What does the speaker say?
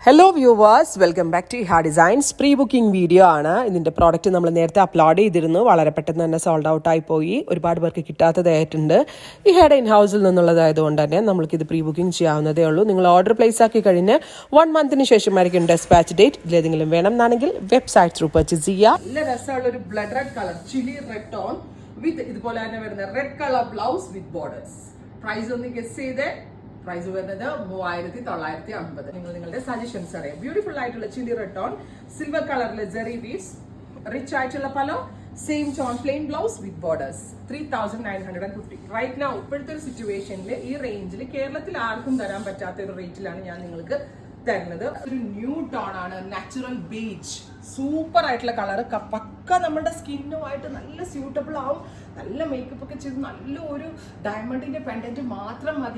Hello viewers, welcome back to Iha designs. Pre booking video ആണ്. ഇതിൻ്റെ product നമ്മൾ നേരത്തെ അപ്ലോഡ് ചെയ്തിരുന്നു. വളരെ പെട്ടെന്ന് തന്നെ സോൾഡ് ഔട്ട് ആയി പോയി. ഒരുപാട് പേർക്ക് കിട്ടാത്തതായിട്ടുണ്ട്. ഇഹയുടെ ഇൻ ഹൗസിൽ നിന്നുള്ളതായതുകൊണ്ട് തന്നെ നമ്മൾക്കിത് പ്രീ ബുക്കിംഗ് ചെയ്യാവുന്നതേ ഉള്ളൂ. നിങ്ങൾ ഓർഡർ പ്ലേസ് ആക്കി കഴിഞ്ഞ് 1 മന്തിന് ശേഷമായിരിക്കും ഡെസ്പാച്ച് ഡേറ്റ്. ഇതിലേതെങ്കിലും വേണം എന്നാണെങ്കിൽ വെബ്സൈറ്റ് ത്രൂ പർച്ചേസ് ചെയ്യാം. നല്ല രസമുള്ള ഒരു blood red colour chilli red tone with ഇതുപോലെ തന്നെ വരുന്ന red colour blouse with borders. Price ഒന്ന് ഗസ് ചെയ്തേ. പ്രൈസ് വരുന്നത് 3950. നിങ്ങൾ നിങ്ങളുടെ സജഷൻസ് അറിയാം. ബ്യൂട്ടിഫുൾ ആയിട്ടുള്ള ചില്ലി റെഡ് ടോൺ, സിൽവർ കളറിലെ ജെറി ബീഡ്സ്, റിച്ച് ആയിട്ടുള്ള പലോ, same tone plain blouse with borders. 3950. Right now ഇപ്പോഴത്തെ ഒരു സിറ്റുവേഷനിൽ ഈ റേഞ്ചിൽ കേരളത്തിൽ ആർക്കും തരാൻ പറ്റാത്ത ഒരു റേറ്റിലാണ് ഞാൻ നിങ്ങൾക്ക് തരുന്നത്. ഒരു ന്യൂ ടോൺ ആണ്, നാച്ചുറൽ ബീച്ച്. സൂപ്പർ ആയിട്ടുള്ള കളർ, പക്ക നമ്മുടെ സ്കിന്നുമായിട്ട് നല്ല സ്യൂട്ടബിൾ ആവും. നല്ല മേക്കപ്പ് ഒക്കെ ചെയ്ത് നല്ല ഒരു ഡയമണ്ടിന്റെ പെൻഡന്റ് മാത്രം മതി.